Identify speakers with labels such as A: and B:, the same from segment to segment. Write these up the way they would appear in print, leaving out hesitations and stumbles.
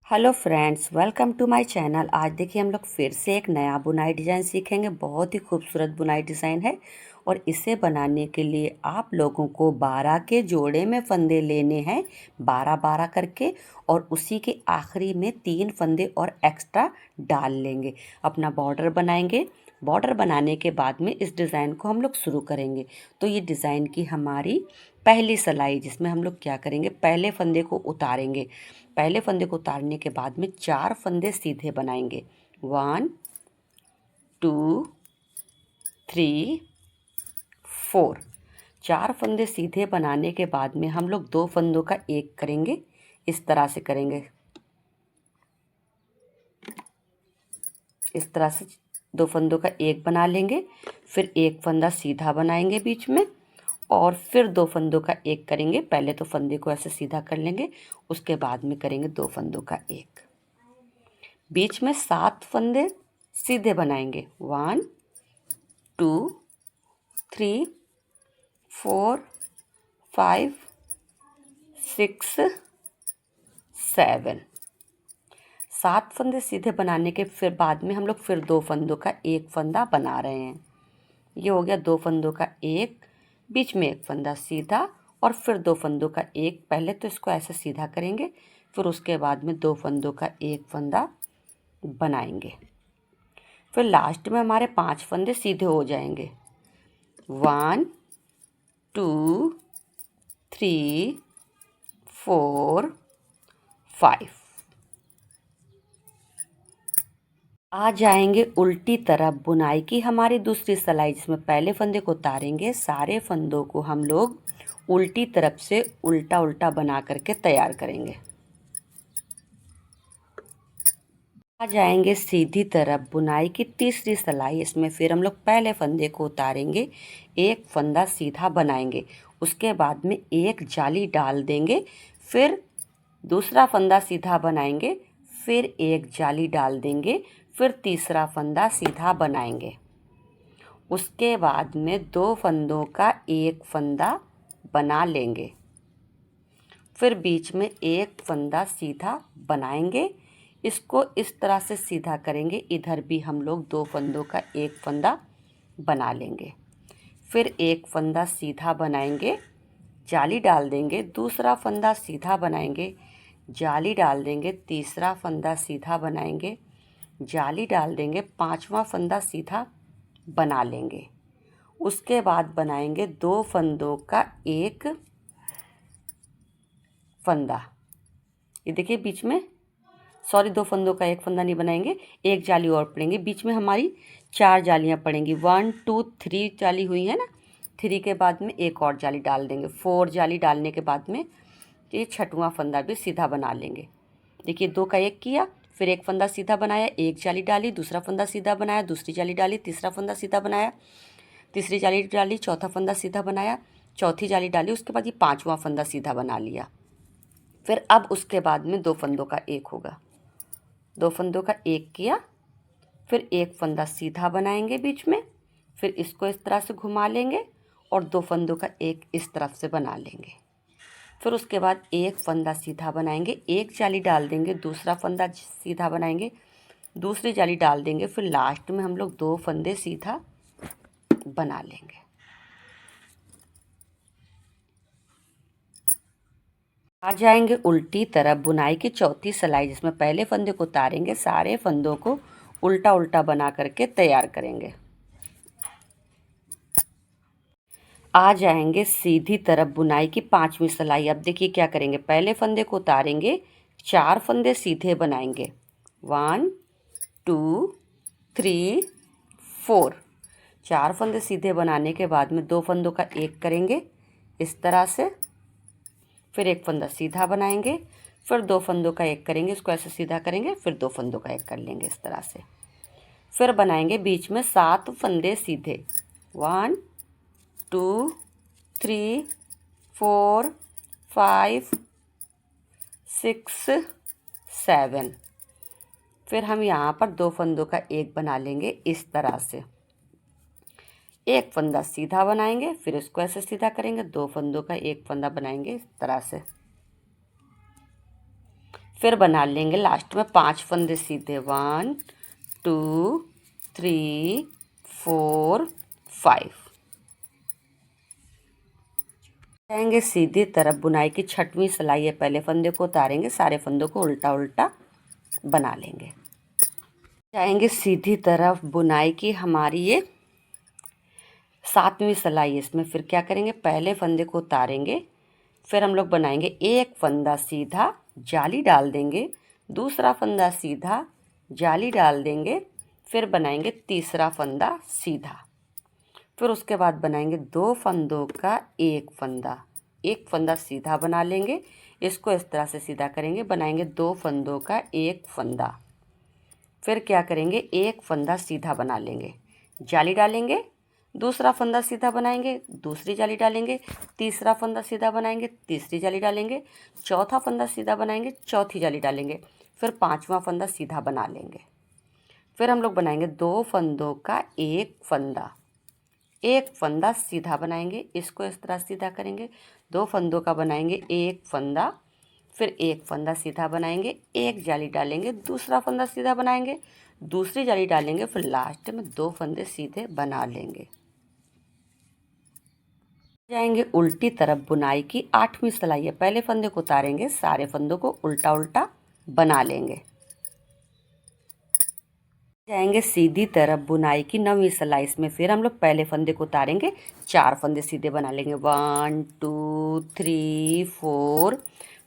A: Hello friends, welcome to my channel. आज देखिए हम लोग फिर से एक नया बुनाई डिज़ाइन सीखेंगे। बहुत ही खूबसूरत बुनाई डिज़ाइन है और इसे बनाने के लिए आप लोगों को 12 के जोड़े में फंदे लेने हैं, 12-12 करके, और उसी के आखिरी में 3 फंदे और एक्स्ट्रा डाल लेंगे। अपना बॉर्डर बनाएंगे। बॉर्डर बनाने के बाद में इस डिज़ाइन को हम लोग शुरू करेंगे। तो ये डिज़ाइन की हमारी पहली सिलाई, जिसमें हम लोग क्या करेंगे, पहले फंदे को उतारेंगे। पहले फंदे को उतारने के बाद में 4 फंदे सीधे बनाएंगे। 1 2 3 4। 4 फंदे सीधे बनाने के बाद में हम लोग 2 फंदों का एक करेंगे। इस तरह से करेंगे, इस तरह से 2 फंदों का एक बना लेंगे। फिर एक फंदा सीधा बनाएंगे बीच में, और फिर 2 फंदों का एक करेंगे। पहले तो फंदे को ऐसे सीधा कर लेंगे, उसके बाद में करेंगे 2 फंदों का एक। बीच में 7 फंदे सीधे बनाएंगे। 1 2 3 4 5 6 7। 7 फंदे सीधे बनाने के फिर बाद में हम लोग फिर 2 फंदों का एक फंदा बना रहे हैं। ये हो गया 2 फंदों का एक, बीच में एक फंदा सीधा, और फिर 2 फंदों का एक। पहले तो इसको ऐसे सीधा करेंगे, फिर उसके बाद में 2 फंदों का एक फंदा बनाएंगे। फिर लास्ट में हमारे 5 फंदे सीधे हो जाएंगे। 1 2 3 4 5। आ जाएंगे उल्टी तरफ बुनाई की हमारी दूसरी सिलाई, जिसमें पहले फंदे को उतारेंगे। सारे फंदों को हम लोग उल्टी तरफ से उल्टा उल्टा बना करके तैयार करेंगे। आ जाएंगे सीधी तरफ बुनाई की तीसरी सिलाई। इसमें फिर हम लोग पहले फंदे को उतारेंगे, एक फंदा सीधा बनाएंगे, उसके बाद में एक जाली डाल देंगे। फिर दूसरा फंदा सीधा बनाएंगे, फिर एक जाली डाल देंगे, फिर तीसरा फंदा सीधा बनाएंगे। उसके बाद में 2 फंदों का एक फंदा बना लेंगे। फिर बीच में एक फंदा सीधा बनाएंगे। इसको इस तरह से सीधा करेंगे। इधर भी हम लोग 2 फंदों का एक फंदा बना लेंगे। फिर एक फंदा सीधा बनाएंगे, जाली डाल देंगे, दूसरा फंदा सीधा बनाएंगे, जाली डाल देंगे, तीसरा फंदा सीधा बनाएंगे, जाली डाल देंगे, पांचवा फंदा सीधा बना लेंगे। उसके बाद बनाएंगे 2 फंदों का एक फंदा। ये देखिए बीच में, सॉरी, 2 फंदों का एक फंदा नहीं बनाएंगे, एक जाली और पड़ेंगी। बीच में हमारी 4 जालियां पड़ेंगी। 1 2 3 जाली हुई है ना। 3 के बाद में एक और जाली डाल देंगे। 4 जाली डालने के बाद में ये छठवां फंदा भी सीधा बना लेंगे। देखिए 2 का एक किया, फिर एक फंदा सीधा बनाया, एक जाली डाली, दूसरा फंदा सीधा बनाया, दूसरी जाली डाली, तीसरा फंदा सीधा बनाया, तीसरी जाली डाली, चौथा फंदा सीधा बनाया, चौथी जाली डाली, उसके बाद ये पांचवा फंदा सीधा बना लिया। फिर अब उसके बाद में 2 फंदों का एक होगा। 2 फंदों का एक किया, फिर एक फंदा सीधा बनाएंगे बीच में, फिर इसको इस तरह से घुमा लेंगे और 2 फंदों का एक इस तरफ से बना लेंगे। फिर उसके बाद एक फंदा सीधा बनाएंगे, एक जाली डाल देंगे, दूसरा फंदा सीधा बनाएंगे, दूसरी जाली डाल देंगे, फिर लास्ट में हम लोग 2 फंदे सीधा बना लेंगे। आ जाएंगे उल्टी तरफ बुनाई की चौथी सिलाई, जिसमें पहले फंदे को उतारेंगे, सारे फंदों को उल्टा उल्टा बना करके तैयार करेंगे। आ जाएंगे सीधी तरफ बुनाई की पांचवी सिलाई। अब देखिए क्या करेंगे, पहले फंदे को उतारेंगे, 4 फंदे सीधे बनाएंगे। 1 2 3 4। 4 फंदे सीधे बनाने के बाद में 2 फंदों का एक करेंगे इस तरह से, फिर एक फंदा सीधा बनाएंगे, फिर 2 फंदों का एक करेंगे, इसको ऐसे सीधा करेंगे, फिर 2 फंदों का एक कर लेंगे इस तरह से। फिर बनाएंगे बीच में 7 फंदे सीधे। 1 2 3 4 5 6 7। फिर हम यहाँ पर 2 फंदों का एक बना लेंगे इस तरह से। एक फंदा सीधा बनाएंगे, फिर इसको ऐसे सीधा करेंगे, 2 फंदों का एक फंदा बनाएंगे इस तरह से। फिर बना लेंगे लास्ट में 5 फंदे सीधे। 1 2 3 4 5। जाएंगे सीधी तरफ। बुनाई की 6वीं सिलाई है, पहले फंदे को उतारेंगे, सारे फंदों को उल्टा उल्टा बना लेंगे। जाएंगे सीधी तरफ। बुनाई की हमारी ये 7वीं सिलाई है। इसमें फिर क्या करेंगे, पहले फंदे को उतारेंगे, फिर हम लोग बनाएंगे एक फंदा सीधा, जाली डाल देंगे, दूसरा फंदा सीधा, जाली डाल देंगे, फिर बनाएंगे तीसरा फंदा सीधा। फिर उसके बाद बनाएंगे 2 फंदों का एक फंदा, एक फंदा सीधा बना लेंगे। इसको इस तरह से सीधा करेंगे, बनाएंगे 2 फंदों का एक फंदा। फिर क्या करेंगे, एक फंदा सीधा बना लेंगे, जाली डालेंगे, दूसरा फंदा सीधा बनाएंगे, दूसरी जाली डालेंगे, तीसरा फंदा सीधा बनाएंगे, तीसरी जाली डालेंगे, चौथा फंदा सीधा बनाएंगे, चौथी जाली डालेंगे, फिर 5वां फंदा सीधा बना लेंगे। फिर हम लोग बनाएंगे 2 फंदों का एक फंदा, एक फंदा सीधा बनाएंगे। इसको इस तरह सीधा करेंगे, 2 फंदों का बनाएंगे एक फंदा, फिर एक फंदा सीधा बनाएंगे, एक जाली डालेंगे, दूसरा फंदा सीधा बनाएंगे, दूसरी जाली डालेंगे, फिर लास्ट में 2 फंदे सीधे बना लेंगे। जाएंगे उल्टी तरफ। बुनाई की 8वीं सिलाई है, पहले फंदे को उतारेंगे, सारे फंदों को उल्टा उल्टा बना लेंगे। जाएंगे सीधी तरफ। बुनाई की 9वीं सिलाई। इसमें फिर हम लोग पहले फंदे को उतारेंगे, 4 फंदे सीधे बना लेंगे। 1 2 3 4।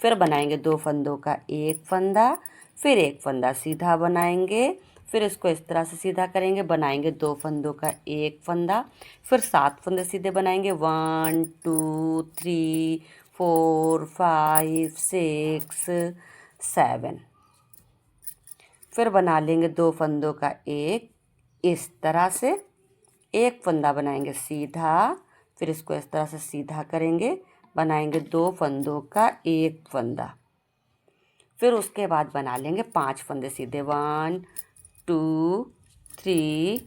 A: फिर बनाएंगे 2 फंदों का एक फंदा, फिर एक फंदा सीधा बनाएंगे, फिर इसको इस तरह से सीधा करेंगे, बनाएंगे 2 फंदों का एक फंदा, फिर 7 फंदे सीधे बनाएंगे। 1 2 3 4 5 6 7। फिर बना लेंगे 2 फंदों का एक, इस तरह से एक फंदा बनाएंगे सीधा, फिर इसको इस तरह से सीधा करेंगे, बनाएंगे 2 फंदों का एक फंदा। फिर उसके बाद बना लेंगे 5 फंदे सीधे। 1 2 3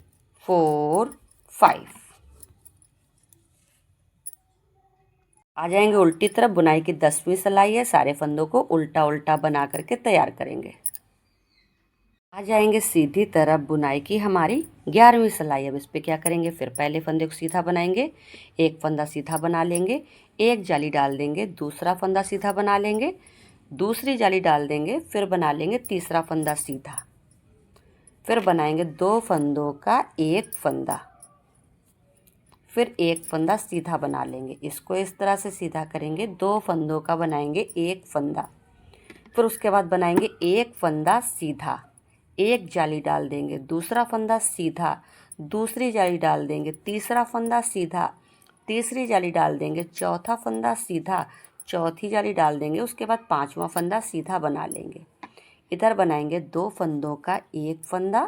A: 4 5। आ जाएंगे उल्टी तरफ। बुनाई की 10वीं सिलाई है, सारे फंदों को उल्टा उल्टा बना करके तैयार करेंगे। आ जाएंगे सीधी तरफ। बुनाई की हमारी 11वीं सिलाई। अब इस पर क्या करेंगे, फिर पहले फंदे को सीधा बनाएंगे, एक फंदा सीधा बना लेंगे, एक जाली डाल देंगे, दूसरा फंदा सीधा बना लेंगे, दूसरी जाली डाल देंगे, फिर बना लेंगे तीसरा फंदा सीधा, फिर बनाएंगे 2 फंदों का एक फंदा, फिर एक फंदा सीधा बना लेंगे। इसको इस तरह से सीधा करेंगे, 2 फंदों का बनाएंगे एक फंदा, फिर उसके बाद बनाएंगे एक फंदा सीधा, एक जाली डाल देंगे, दूसरा फंदा सीधा, दूसरी जाली डाल देंगे, तीसरा फंदा सीधा, तीसरी जाली डाल देंगे, चौथा फंदा सीधा, चौथी जाली डाल देंगे, उसके बाद 5वां फंदा सीधा बना लेंगे। इधर बनाएंगे 2 फंदों का एक फंदा,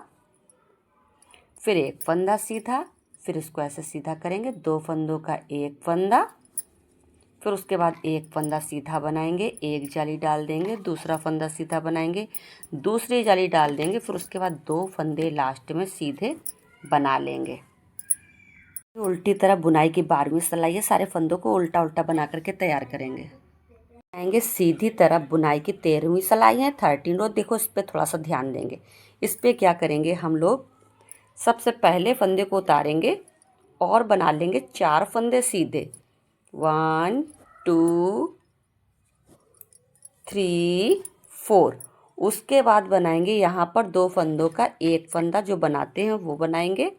A: फिर एक फंदा सीधा, फिर इसको ऐसे सीधा करेंगे, 2 फंदों का एक फंदा, फिर उसके बाद एक फंदा सीधा बनाएंगे, एक जाली डाल देंगे, दूसरा फंदा सीधा बनाएंगे, दूसरी जाली डाल देंगे, फिर उसके बाद 2 फंदे लास्ट में सीधे बना लेंगे। उल्टी तरफ बुनाई की 12वीं सिलाई है, सारे फंदों को उल्टा उल्टा बना करके तैयार करेंगे। आएंगे सीधी तरफ। बुनाई की 13वीं सिलाई है, 13 रो। देखो इस पर थोड़ा सा ध्यान देंगे। इस पर क्या करेंगे, हम लोग सबसे पहले फंदे को उतारेंगे और बना लेंगे 4 फंदे सीधे। 1 2 3 4। उसके बाद बनाएंगे यहाँ पर 2 फंदों का एक फंदा, जो बनाते हैं वो बनाएंगे,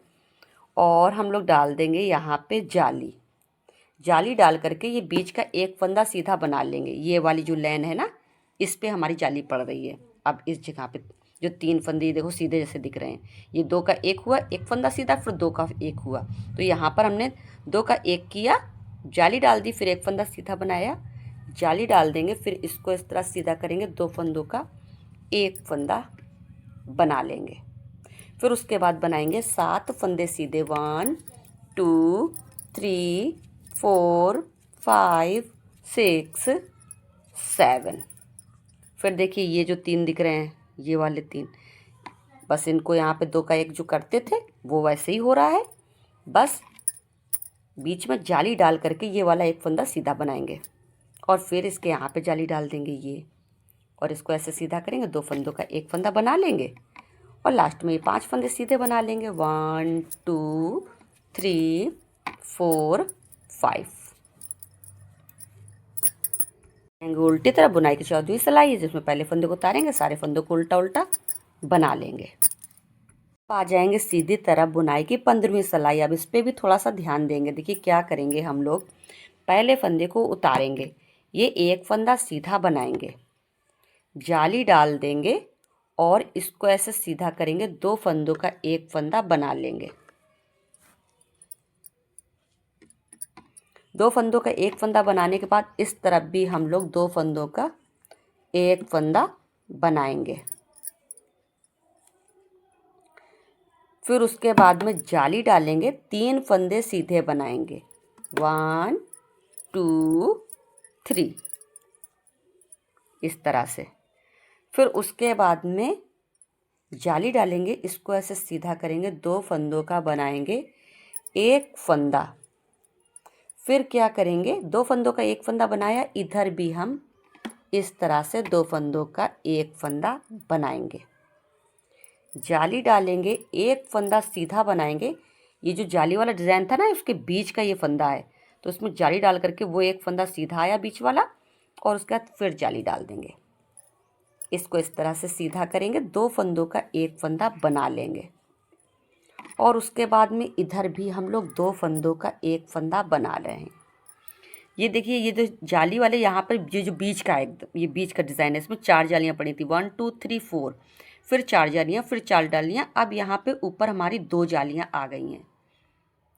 A: और हम लोग डाल देंगे यहाँ पे जाली। जाली डाल करके ये बीच का एक फंदा सीधा बना लेंगे। ये वाली जो लाइन है ना, इस पे हमारी जाली पड़ रही है। अब इस जगह पे जो 3 फंदे देखो सीधे जैसे दिख रहे हैं, ये 2 का एक हुआ, एक फंदा सीधा, फिर 2 का एक हुआ, तो यहाँ पर हमने 2 का एक किया, जाली डाल दी, फिर एक फंदा सीधा बनाया, जाली डाल देंगे, फिर इसको इस तरह सीधा करेंगे, 2 फंदों का एक फंदा बना लेंगे। फिर उसके बाद बनाएंगे 7 फंदे सीधे। 1 2 3 4 5 6 7। फिर देखिए ये जो 3 दिख रहे हैं, ये वाले 3, बस इनको यहाँ पे 2 का एक जो करते थे वो वैसे ही हो रहा है, बस बीच में जाली डाल करके ये वाला एक फंदा सीधा बनाएंगे, और फिर इसके यहाँ पे जाली डाल देंगे ये, और इसको ऐसे सीधा करेंगे, 2 फंदों का एक फंदा बना लेंगे और लास्ट में ये 5 फंदे सीधे बना लेंगे। 1 2 3 4 5। उल्टी तरफ बुनाई की 14वीं सिलाई है, जिसमें पहले फंदे को उतारेंगे, सारे फंदों को उल्टा उल्टा बना लेंगे। आ जाएंगे सीधी तरफ बुनाई की 15वीं सिलाई। अब इस पर भी थोड़ा सा ध्यान देंगे। देखिए क्या करेंगे हम लोग, पहले फंदे को उतारेंगे, ये एक फंदा सीधा बनाएंगे, जाली डाल देंगे और इसको ऐसे सीधा करेंगे, 2 फंदों का एक फंदा बना लेंगे। 2 फंदों का एक फंदा बनाने के बाद इस तरफ भी हम लोग 2 फंदों का एक फंदा बनाएंगे। फिर उसके बाद में जाली डालेंगे, 3 फंदे सीधे बनाएंगे। 1 2 3 इस तरह से। फिर उसके बाद में जाली डालेंगे, इसको ऐसे सीधा करेंगे, 2 फंदों का बनाएंगे एक फंदा। फिर क्या करेंगे, 2 फंदों का एक फंदा बनाया, इधर भी हम इस तरह से 2 फंदों का एक फंदा बनाएंगे, जाली डालेंगे, एक फंदा सीधा बनाएंगे। ये जो जाली वाला डिज़ाइन था ना, उसके बीच का ये फंदा है, तो उसमें जाली डाल करके वो एक फंदा सीधा आया बीच वाला, और उसके बाद फिर जाली डाल देंगे। इसको इस तरह से सीधा करेंगे, 2 फंदों का एक फंदा बना लेंगे और उसके बाद में इधर भी हम लोग 2 फंदों का एक फंदा बना रहे हैं। ये देखिए, ये जो जाली वाले यहाँ पर ये जो बीच का है, ये बीच का डिज़ाइन है, इसमें 4 जालियाँ पड़ी थी, 1 2 3 4, फिर 4 जालियाँ, फिर 4 डालियाँ। अब यहाँ पे ऊपर हमारी 2 जालियाँ आ गई हैं,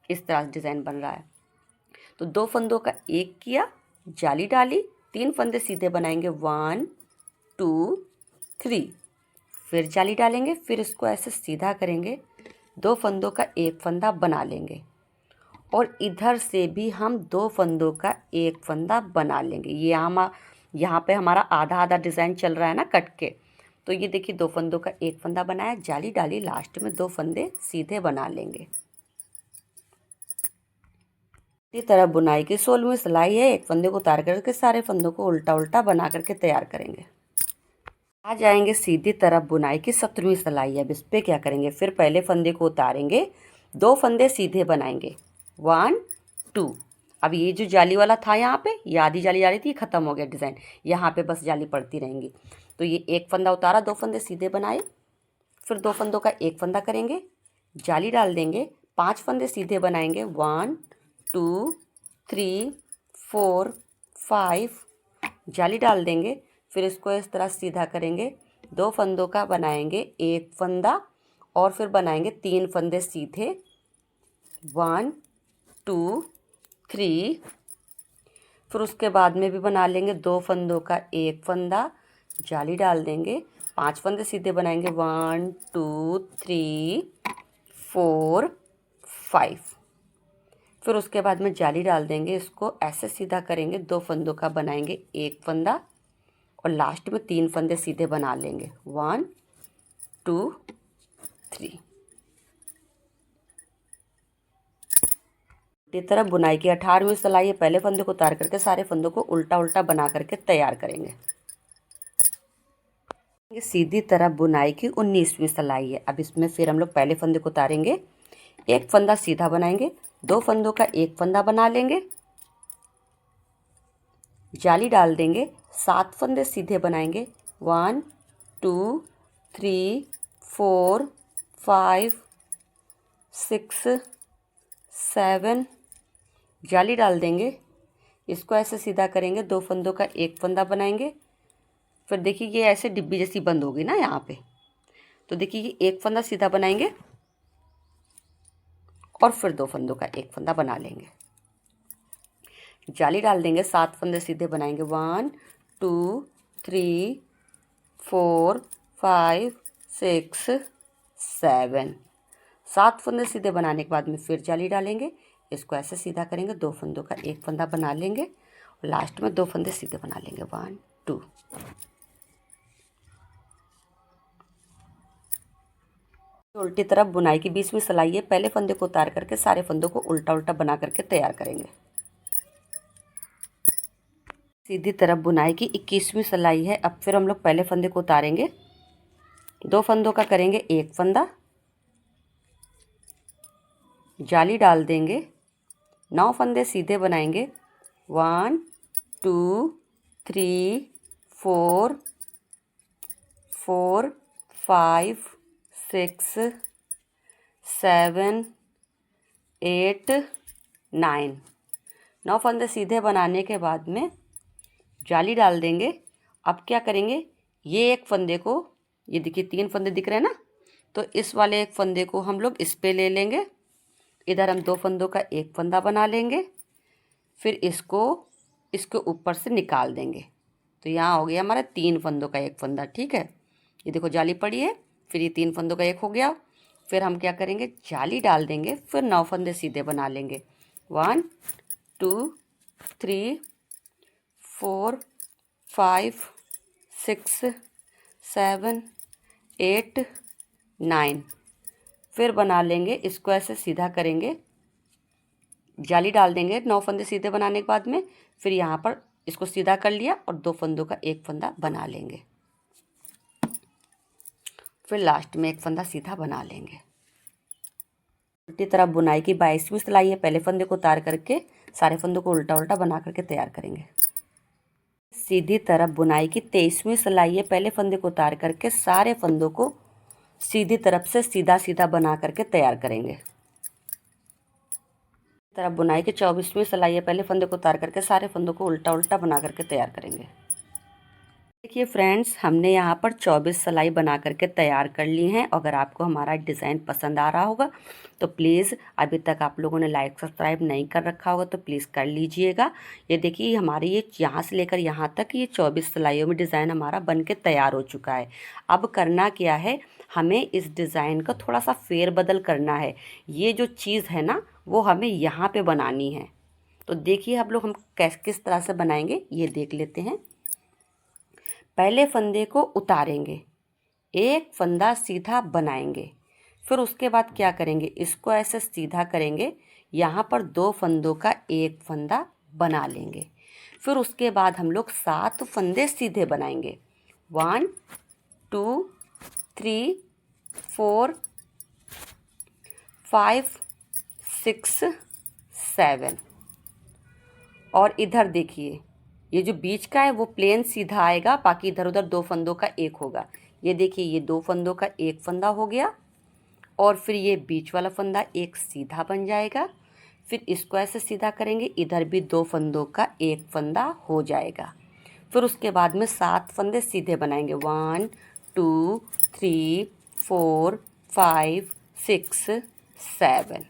A: इस तरह से डिज़ाइन बन रहा है। तो 2 फंदों का एक किया, जाली डाली, 3 फंदे सीधे बनाएंगे, 1 2 3, फिर जाली डालेंगे, फिर इसको ऐसे सीधा करेंगे, 2 फंदों का एक फंदा बना लेंगे और इधर से भी हम 2 फंदों का एक फंदा बना लेंगे। ये यहाँ पे हमारा आधा आधा डिज़ाइन चल रहा है ना कट के। तो ये देखिए, 2 फंदों का एक फंदा बनाया, जाली डाली, लास्ट में 2 फंदे सीधे बना लेंगे। इसी तरह बुनाई की 16वीं सिलाई है, एक फंदे को उतार करके सारे फंदों को उल्टा उल्टा बना करके तैयार करेंगे। आ जाएंगे सीधी तरफ बुनाई की 17वीं सिलाई है। अब इस पर क्या करेंगे, फिर पहले फंदे को उतारेंगे, 2 फंदे सीधे बनाएंगे, 1 2। अब ये जो जाली वाला था यहाँ पे, ये आधी जाली जा रही थी, ख़त्म हो गया डिज़ाइन, यहाँ पे बस जाली पड़ती रहेंगी। तो ये एक फंदा उतारा, 2 फंदे सीधे बनाए, फिर 2 फंदों का एक फंदा करेंगे, जाली डाल देंगे, 5 फंदे सीधे बनाएंगे, 1 2 3 4 5, जाली डाल देंगे, फिर इसको इस तरह सीधा करेंगे, 2 फंदों का बनाएंगे एक फंदा और फिर बनाएंगे 3 फंदे सीधे, 1 2 3। फिर उसके बाद में भी बना लेंगे 2 फंदों का एक फंदा, जाली डाल देंगे, 5 फंदे सीधे बनाएंगे, 1 2 3 4 5। फिर उसके बाद में जाली डाल देंगे, इसको ऐसे सीधा करेंगे, 2 फंदों का बनाएंगे एक फंदा और लास्ट में 3 फंदे सीधे बना लेंगे, 1 2 3। इसी तरह बुनाई की 18वीं सिलाई है, पहले फंदे को उतार करके सारे फंदों को उल्टा उल्टा बना करके तैयार करेंगे। ये सीधी तरफ बुनाई की 19वीं सिलाई है। अब इसमें फिर हम लोग पहले फंदे को उतारेंगे, एक फंदा सीधा बनाएंगे, 2 फंदों का एक फंदा बना लेंगे, जाली डाल देंगे, 7 फंदे सीधे बनाएंगे, 1 2 3 4 5 6 7, जाली डाल देंगे, इसको ऐसे सीधा करेंगे, 2 फंदों का एक फंदा बनाएंगे। फिर देखिए, ये ऐसे डिब्बी जैसी बंद होगी ना यहाँ पे, तो देखिए ये एक फंदा सीधा बनाएंगे और फिर 2 फंदों का एक फंदा बना लेंगे, जाली डाल देंगे, 7 फंदे सीधे बनाएंगे, 1 2 3 4 5 6 7। 7 फंदे सीधे बनाने के बाद में फिर जाली डालेंगे, इसको ऐसे सीधा करेंगे, 2 फंदों का एक फंदा बना लेंगे और लास्ट में 2 फंदे सीधे बना लेंगे, 1 2। उल्टी तरफ बुनाई की 20वीं सिलाई है, पहले फंदे को उतार करके सारे फंदों को उल्टा उल्टा बना करके तैयार करेंगे। सीधी तरफ बुनाई की 21वीं सिलाई है। अब फिर हम लोग पहले फंदे को उतारेंगे, 2 फंदों का करेंगे एक फंदा, जाली डाल देंगे, 9 फंदे सीधे बनाएंगे। 1 2 3 4 4 5 6 7 8 9। 9 फंदे सीधे बनाने के बाद में जाली डाल देंगे। अब क्या करेंगे, ये एक फंदे को, ये देखिए 3 फंदे दिख रहे हैं ना, तो इस वाले एक फंदे को हम लोग इस पे ले लेंगे। इधर हम 2 फंदों का एक फंदा बना लेंगे, फिर इसको इसके ऊपर से निकाल देंगे। तो यहाँ हो गया हमारा 3 फंदों का एक फंदा। ठीक है, ये देखो जाली पड़ी है, फिर ये 3 फंदों का एक हो गया। फिर हम क्या करेंगे, जाली डाल देंगे, फिर 9 फंदे सीधे बना लेंगे। 1 2 3 4 5 6 7 8 9। फिर बना लेंगे, इसको ऐसे सीधा करेंगे, जाली डाल देंगे 9 फंदे सीधे बनाने के बाद में। फिर यहाँ पर इसको सीधा कर लिया और 2 फंदों का एक फंदा बना लेंगे। फिर लास्ट में एक फंदा सीधा बना लेंगे। उल्टी तरफ बुनाई की 22वीं सिलाई है। पहले फंदे को उतार करके सारे फंदों को उल्टा उल्टा बना करके तैयार करेंगे। सीधी तरफ बुनाई की 23वीं सिलाई है। पहले फंदे को उतार करके सारे फंदों को सीधी तरफ से सीधा सीधा बना करके तैयार करेंगे। तरफ बुनाई की 24वीं सिलाई है। पहले फंदे को उतार करके सारे फंदों को उल्टा उल्टा बना करके तैयार करेंगे। देखिए फ्रेंड्स, हमने यहाँ पर 24 सिलाई बना करके तैयार कर ली हैं। अगर आपको हमारा डिज़ाइन पसंद आ रहा होगा तो प्लीज़, अभी तक आप लोगों ने लाइक सब्सक्राइब नहीं कर रखा होगा तो प्लीज़ कर लीजिएगा। ये देखिए हमारी ये यहाँ से लेकर यहाँ तक ये 24 सिलाइयों में डिज़ाइन हमारा बन के तैयार हो चुका है। अब करना क्या है, हमें इस डिज़ाइन का थोड़ा सा फेरबदल करना है। ये जो चीज़ है ना, वो हमें यहाँ पर बनानी है। तो देखिए हम किस तरह से बनाएंगे ये देख लेते हैं। पहले फंदे को उतारेंगे, एक फंदा सीधा बनाएंगे, फिर उसके बाद क्या करेंगे, इसको ऐसे सीधा करेंगे, यहाँ पर 2 फंदों का एक फंदा बना लेंगे। फिर उसके बाद हम लोग 7 फंदे सीधे बनाएंगे। 1 2 3 4 5 6 7। और इधर देखिए, ये जो बीच का है वो प्लेन सीधा आएगा, बाकी इधर उधर 2 फंदों का एक होगा। ये देखिए, ये 2 फंदों का एक फंदा हो गया, और फिर ये बीच वाला फंदा एक सीधा बन जाएगा। फिर इसको ऐसे सीधा करेंगे, इधर भी 2 फंदों का एक फंदा हो जाएगा। फिर उसके बाद में 7 फंदे सीधे बनाएंगे। 1 2 3 4 5 6 7।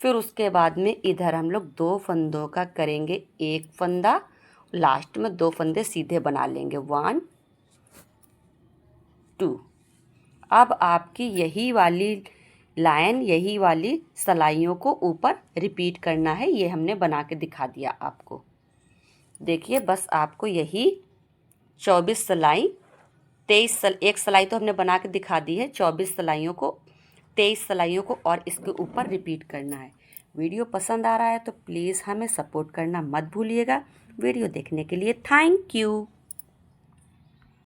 A: फिर उसके बाद में इधर हम लोग 2 फंदों का करेंगे एक फंदा, लास्ट में 2 फंदे सीधे बना लेंगे। 1 2। अब आपकी यही वाली लाइन, यही वाली सिलाइयों को ऊपर रिपीट करना है। ये हमने बना के दिखा दिया आपको। देखिए, बस आपको यही 24 सिलाई, एक सिलाई तो हमने बना के दिखा दी है। 24 सिलाइयों को, 23 सिलाइयों को और इसके ऊपर रिपीट करना है। वीडियो पसंद आ रहा है तो प्लीज़ हमें सपोर्ट करना मत भूलिएगा। वीडियो देखने के लिए थैंक यू।